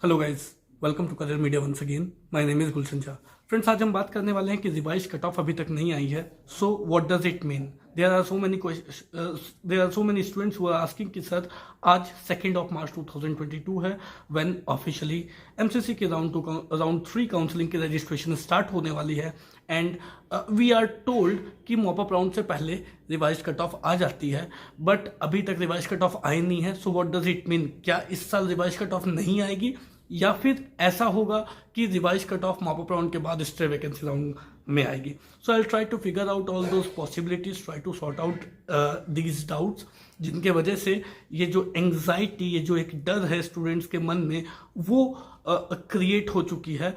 Hello guys, welcome to Career Media once again. My name is Gulshan Jha. Friends, आज हम बात करने वाले हैं कि रिवाइज कट ऑफ अभी तक नहीं आई है। So what does it mean? There are so many students who are asking कि सर आज 2 मार्च 2022 है व्हेन ऑफिशियली एमसीसी के राउंड 3 काउंसलिंग की रजिस्ट्रेशन स्टार्ट होने वाली है एंड वी आर टोल्ड कि मॉप अप राउंड से पहले रिवाइज कट ऑफ आ जाती है, बट अभी तक रिवाइज कट ऑफ आई नहीं है। So what does it mean? क्या इस साल रिवाइज कट ऑफ नहीं आएगी या फिर ऐसा होगा कि revise cut off mop up round के बाद स्ट्रे वैकेंसी राउंड में आएगी? So I try to figure out all those possibilities, try to sort out these doubts, जिनके वजह से ये जो एंग्जाइटी, ये जो एक डर है स्टूडेंट्स के मन में, वो क्रिएट हो चुकी है।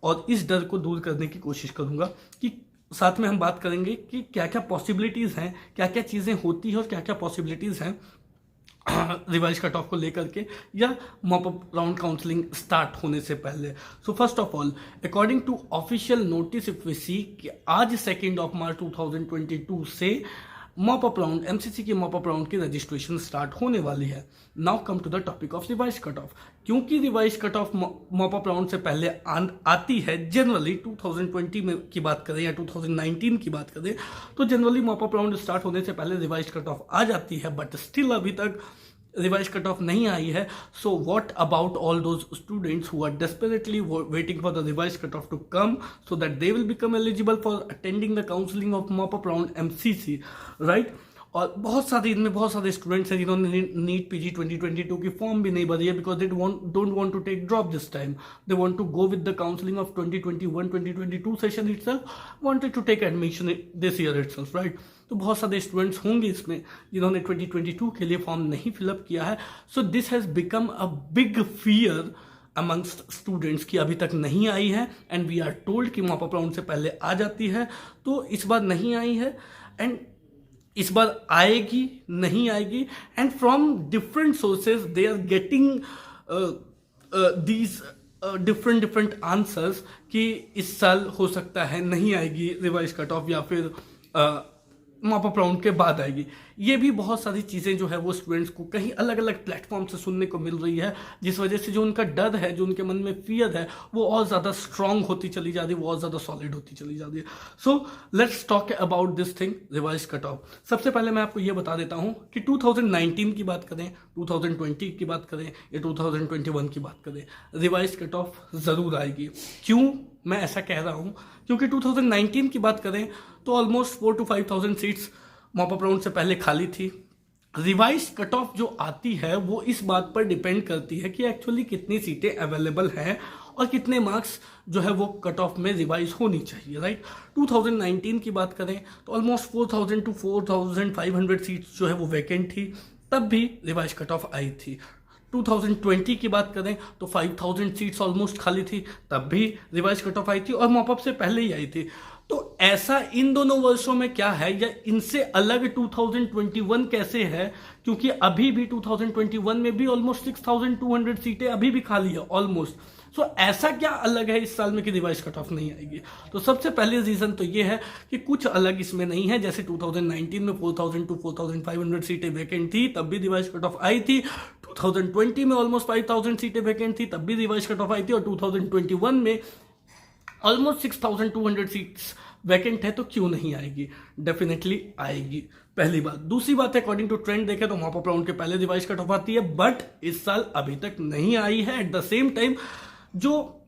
और इस डर को दूर करने की कोशिश करूंगा कि साथ में हम बात करेंगे कि क्या क्या पॉसिबिलिटीज़ हैं, क्या क्या चीज़ें होती हैं और क्या क्या पॉसिबिलिटीज़ हैं रिवाइज कट ऑफ को लेकर के या mop up round counselling start होने से पहले। So first of all, according to official notice if we see कि आज 2 मार्च 2022 से मॉप अप राउंड, एमसीसी के मॉप अप राउंड की रजिस्ट्रेशन स्टार्ट होने वाली है। Now come to the topic of revise cut off. क्योंकि revise cut off mop up round से पहले आती है जनरली 2020 में की बात करें या 2019 की बात करें, तो generally mop up round start होने से पहले रिवाइज कट ऑफ आ जाती है, बट स्टिल अभी तक रिवाइज कट ऑफ नहीं आई है। So what about all those students who are desperately waiting for the revise cut off to come so that they will become eligible for attending the counselling of mop up round MCC, right? और इनमें बहुत सारे students हैं जिन्होंने NEET PG 2022 की form भी नहीं भरी है because they don't want to take drop this time. They want to go with the counselling of 2021-2022 session itself, wanted to take admission this year itself, right? तो बहुत सारे स्टूडेंट्स होंगे इसमें जिन्होंने 2022 के लिए फॉर्म नहीं फिलअप किया है। So this has become a big fear amongst students की अभी तक नहीं आई है एंड वी आर टोल्ड कि मॉप अप राउंड से पहले आ जाती है। तो इस बार नहीं आई है एंड इस बार आएगी नहीं आएगी, and from different sources they are getting these different answers कि इस साल हो सकता है नहीं आएगी रिवाइज कट ऑफ या फिर मॉप अप राउंड के बाद आएगी। ये भी बहुत सारी चीज़ें जो है वो स्टूडेंट्स को कहीं अलग अलग प्लेटफॉर्म से सुनने को मिल रही है, जिस वजह से जो उनका डर है, जो उनके मन में फियर है, वो और ज़्यादा स्ट्रांग होती चली जा रही है, वो और ज़्यादा सॉलिड होती चली जा रही है। So let's talk about this thing, revise cut of. सबसे पहले मैं आपको ये बता देता हूँ कि 2019 की बात करें, 2020 की बात करें या 2021 की बात करें, रिवाइज कट ऑफ ज़रूर आएगी। क्यों मैं ऐसा कह रहा हूँ? क्योंकि 2019 की बात करें तो almost 4,000 to 5,000 seats mop up round से पहले खाली थी। रिवाइज कट ऑफ जो आती है वो इस बात पर डिपेंड करती है कि एक्चुअली कितनी सीटें अवेलेबल हैं और कितने मार्क्स जो है वो कट ऑफ में रिवाइज होनी चाहिए, राइट? 2019 की बात करें तो ऑलमोस्ट 4,000 to 4,500 सीट्स जो है वो वैकेंट थी, तब भी रिवाइज कट ऑफ आई थी। 2020 की बात करें तो 5,000 सीट्स ऑलमोस्ट खाली थी, तब भी रिवाइज कट ऑफ आई थी और मॉपअप से पहले ही आई थी। तो ऐसा इन दोनों वर्षों में क्या है या इनसे अलग 2021 कैसे है? क्योंकि अभी भी 2021 में भी ऑलमोस्ट 6,200 सीटें अभी भी खाली है ऑलमोस्ट। सो ऐसा क्या अलग है इस साल में कि रिवाइज कट ऑफ नहीं आएगी? तो सबसे पहले रीजन तो ये है कि कुछ अलग इसमें नहीं है। जैसे 2019 में 4,000 to 4,500 सीटें वैकेंट थी, तब भी रिवाइज कट ऑफ आई थी। 2020 में ऑलमोस्ट 5,000 सीटें वैकेंट थी, तब भी रिवाइज कट ऑफ आई थी। और 2021 में ऑलमोस्ट 6,200 सीट्स वैकेंट है, तो क्यों नहीं आएगी? डेफिनेटली आएगी, पहली बात। दूसरी बात है, अकॉर्डिंग टू ट्रेंड देखें तो मॉप अप राउंड के पहले रिवाइज कट ऑफ आती है, बट इस साल अभी तक नहीं आई है। एट द सेम टाइम जो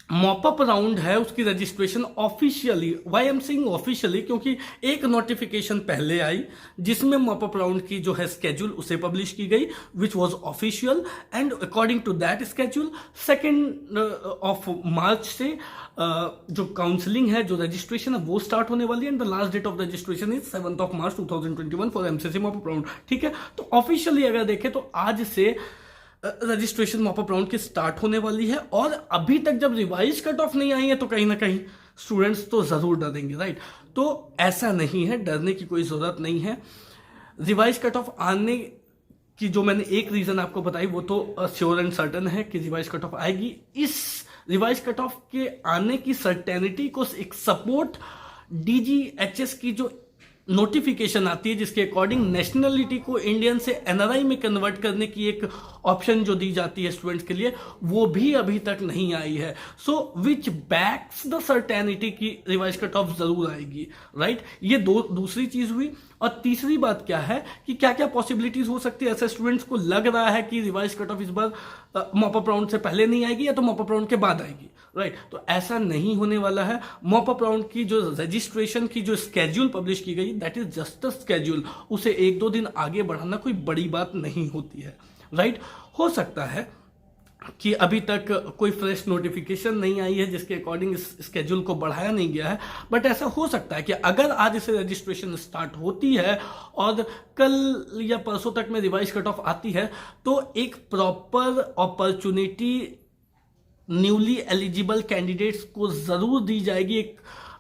मॉप अप राउंड है उसकी registration officially, why am saying officially, क्योंकि एक नोटिफिकेशन पहले आई जिसमें मॉप अप राउंड की जो है स्केड्यूल उसे पब्लिश की गई, which was official, and according to that schedule 2 March से जो काउंसलिंग है, जो रजिस्ट्रेशन है वो स्टार्ट होने वाली है, and the last date of registration is 7 March 2021 for MCC mop up round. ठीक है, तो ऑफिशियली अगर देखें तो आज से रजिस्ट्रेशन मॉप अप राउंड की स्टार्ट होने वाली है। और अभी तक जब रिवाइज कट ऑफ नहीं आई है तो कहीं ना कहीं स्टूडेंट्स तो जरूर डरेंगे, राइट? तो ऐसा नहीं है, डरने की कोई जरूरत नहीं है। रिवाइज कट ऑफ आने की जो मैंने एक रीजन आपको बताई वो तो श्योर एंड सर्टन है कि रिवाइज कट ऑफ आएगी। इस रिवाइज कट ऑफ के आने की सर्टेनिटी को एक सपोर्ट डीजीएचएस की जो नोटिफिकेशन आती है जिसके अकॉर्डिंग नेशनलिटी को इंडियन से एनआरआई में कन्वर्ट करने की एक ऑप्शन जो दी जाती है स्टूडेंट्स के लिए वो भी अभी तक नहीं आई है। सो विच बैक्स द सर्टेनिटी की रिवाइज कट ऑफ जरूर आएगी, राइट। ये दूसरी चीज हुई। और तीसरी बात क्या है कि क्या क्या पॉसिबिलिटीज हो सकती है। ऐसे स्टूडेंट्स को लग रहा है कि रिवाइज कट ऑफ इस बार मॉप अप राउंड से पहले नहीं आएगी या तो मॉप अप राउंड के बाद आएगी, राइट। तो ऐसा नहीं होने वाला है। मॉप अप राउंड की जो रजिस्ट्रेशन की जो स्केड्यूल पब्लिश की गई, that is just a schedule. उसे 1-2 दिन आगे बढ़ाना कोई बड़ी बात नहीं होती है, राइट। हो सकता है कि अभी तक कोई फ्रेश नोटिफिकेशन नहीं आई है जिसके अकॉर्डिंग इस स्केड्यूल को बढ़ाया नहीं गया है, बट ऐसा हो सकता है कि अगर आज से रजिस्ट्रेशन स्टार्ट होती है और कल या परसों तक में रिवाइज कट ऑफ आती है तो एक proper opportunity newly eligible candidates को जरूर दी जाएगी। एक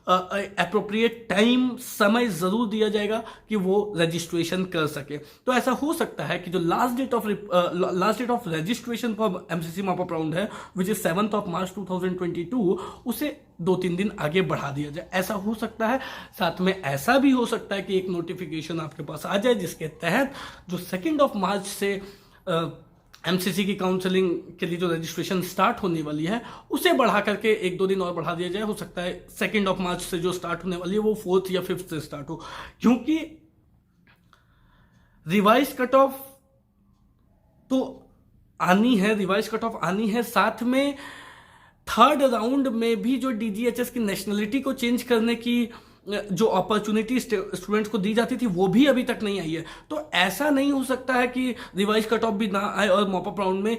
अप्रोप्रिएट टाइम, समय जरूर दिया जाएगा कि वो रजिस्ट्रेशन कर सके। तो ऐसा हो सकता है कि जो last date of registration for MCC mop up round है विच इज 7 मार्च 2022, उसे 2-3 दिन आगे बढ़ा दिया जाए। ऐसा हो सकता है। साथ में ऐसा भी हो सकता है कि एक नोटिफिकेशन आपके पास आ जाए जिसके तहत जो 2 मार्च से एमसीसी की काउंसलिंग के लिए जो रजिस्ट्रेशन स्टार्ट होने वाली है उसे बढ़ा करके 1-2 दिन और बढ़ा दिया जाए। हो सकता है 2 मार्च से जो स्टार्ट होने वाली है वो 4 या 5 से स्टार्ट हो, क्योंकि रिवाइज कट ऑफ तो आनी है, रिवाइज कट ऑफ आनी है। साथ में 3rd राउंड में भी जो डीजीएचएस की नेशनलिटी को चेंज करने की जो अपॉर्चुनिटी स्टूडेंट्स को दी जाती थी वो भी अभी तक नहीं आई है। तो ऐसा नहीं हो सकता है कि रिवाइज कट ऑफ भी ना आए और मॉप अप राउंड में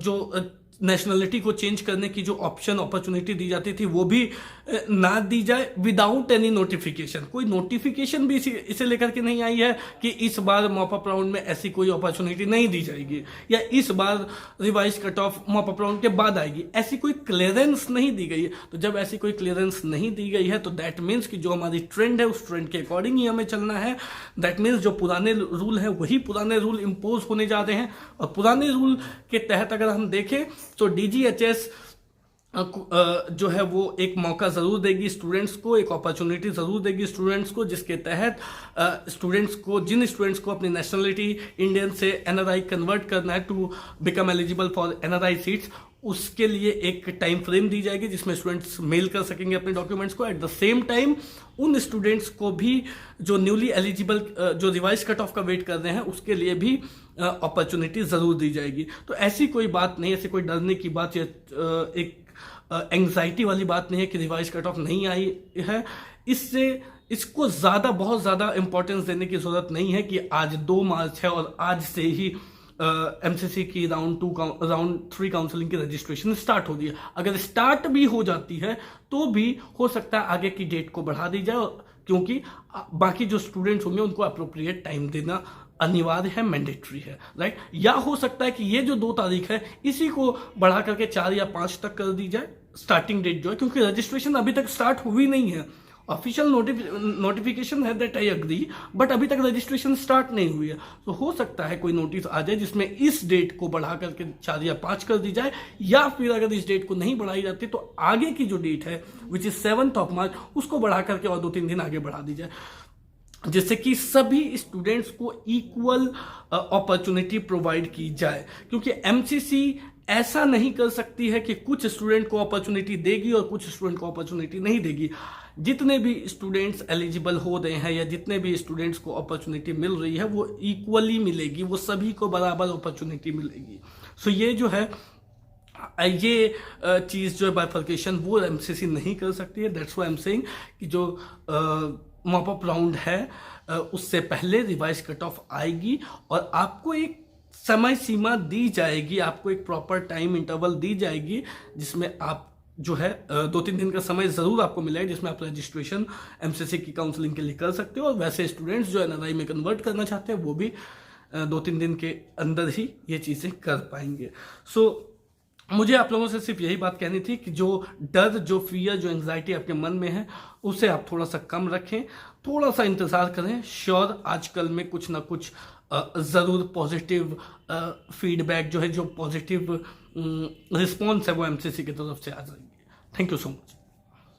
जो नेशनलिटी को चेंज करने की जो ऑप्शन अपॉर्चुनिटी दी जाती थी वो भी ना दी जाए विदाउट एनी नोटिफिकेशन। कोई नोटिफिकेशन भी इसे लेकर के नहीं आई है कि इस बार मॉप अप राउंड में ऐसी कोई अपॉर्चुनिटी नहीं दी जाएगी या इस बार revise cut off mop up round के बाद आएगी, ऐसी कोई क्लियरेंस नहीं दी गई है। तो जब ऐसी कोई क्लियरेंस नहीं दी गई है तो दैट मीन्स कि जो हमारी ट्रेंड है उस ट्रेंड के अकॉर्डिंग ही हमें चलना है। दैट मीन्स जो पुराने रूल है वही पुराने रूल इम्पोज होने जा रहे हैं। और पुराने रूल के तहत अगर हम देखें तो डीजीएचएस जो है वो एक मौका जरूर देगी स्टूडेंट्स को, एक अपॉर्चुनिटी जरूर देगी स्टूडेंट्स को, जिसके तहत जिन स्टूडेंट्स को अपनी नेशनलिटी इंडियन से एनआरआई कन्वर्ट करना है to become eligible for NRI seats, उसके लिए एक टाइम फ्रेम दी जाएगी जिसमें स्टूडेंट्स मेल कर सकेंगे अपने डॉक्यूमेंट्स को। एट द सेम टाइम उन स्टूडेंट्स को भी जो न्यूली एलिजिबल जो रिवाइज कट ऑफ का वेट कर रहे हैं उसके लिए भी अपॉर्चुनिटी जरूर दी जाएगी। तो ऐसी कोई बात नहीं, ऐसी कोई डरने की बात या एक एंग्जाइटी वाली बात नहीं है कि रिवाइज कट ऑफ नहीं आई है। इसको बहुत ज़्यादा इंपॉर्टेंस देने की जरूरत नहीं है कि आज 2 मार्च है और आज से ही एमसीसी की राउंड 3 काउंसलिंग की रजिस्ट्रेशन स्टार्ट हो रही है। अगर स्टार्ट भी हो जाती है तो भी हो सकता है आगे की डेट को बढ़ा दी जाए, क्योंकि बाकी जो स्टूडेंट्स होंगे उनको अप्रोप्रिएट टाइम देना अनिवार्य है, मैंडेटरी है, राइट। या हो सकता है कि ये जो 2 तारीख है इसी को बढ़ा करके 4 या 5 तक कर दी जाए स्टार्टिंग डेट जो है, क्योंकि रजिस्ट्रेशन अभी तक स्टार्ट हुई नहीं है। ऑफिशियल नोटिफिकेशन है दैट आई एग्री, बट अभी तक रजिस्ट्रेशन स्टार्ट नहीं हुई है। तो हो सकता है कोई नोटिस आ जाए जिसमें इस डेट को बढ़ा करके 4 या 5 कर दी जाए, या फिर अगर इस डेट को नहीं बढ़ाई जाती तो आगे की जो डेट है विच इज 7 मार्च उसको बढ़ा करके और 2-3 दिन आगे बढ़ा दी जाए, जिससे कि सभी स्टूडेंट्स को इक्वल अपॉर्चुनिटी प्रोवाइड की जाए। क्योंकि एमसीसी ऐसा नहीं कर सकती है कि कुछ स्टूडेंट को अपॉर्चुनिटी देगी और कुछ स्टूडेंट को अपॉर्चुनिटी नहीं देगी। जितने भी स्टूडेंट्स एलिजिबल हो रहे हैं या जितने भी स्टूडेंट्स को अपॉर्चुनिटी मिल रही है वो इक्वली मिलेगी, वो सभी को बराबर अपॉर्चुनिटी मिलेगी। सो ये जो है ये चीज़ जो है बाइफर्केशन वो एमसीसी नहीं कर सकती है। That's why I am saying कि जो मॉप अप राउंड है उससे पहले रिवाइज कट ऑफ आएगी और आपको एक समय सीमा दी जाएगी, आपको एक प्रॉपर टाइम इंटरवल दी जाएगी जिसमें आप जो है 2-3 दिन का समय जरूर आपको मिलेगा जिसमें आप रजिस्ट्रेशन एमसीसी की काउंसलिंग के लिए कर सकते हो। और वैसे स्टूडेंट्स जो एनआरआई में कन्वर्ट करना चाहते हैं वो भी 2-3 दिन के अंदर ही ये चीज़ें कर पाएंगे। सो मुझे आप लोगों से सिर्फ यही बात कहनी थी कि जो डर, जो फियर, जो एंग्जाइटी आपके मन में है उसे आप थोड़ा सा कम रखें, थोड़ा सा इंतज़ार करें। श्योर आजकल में कुछ ना कुछ ज़रूर पॉजिटिव फीडबैक जो है, जो पॉजिटिव रिस्पॉन्स है वो एमसीसी की तरफ से आ जाएंगे। Thank you so much.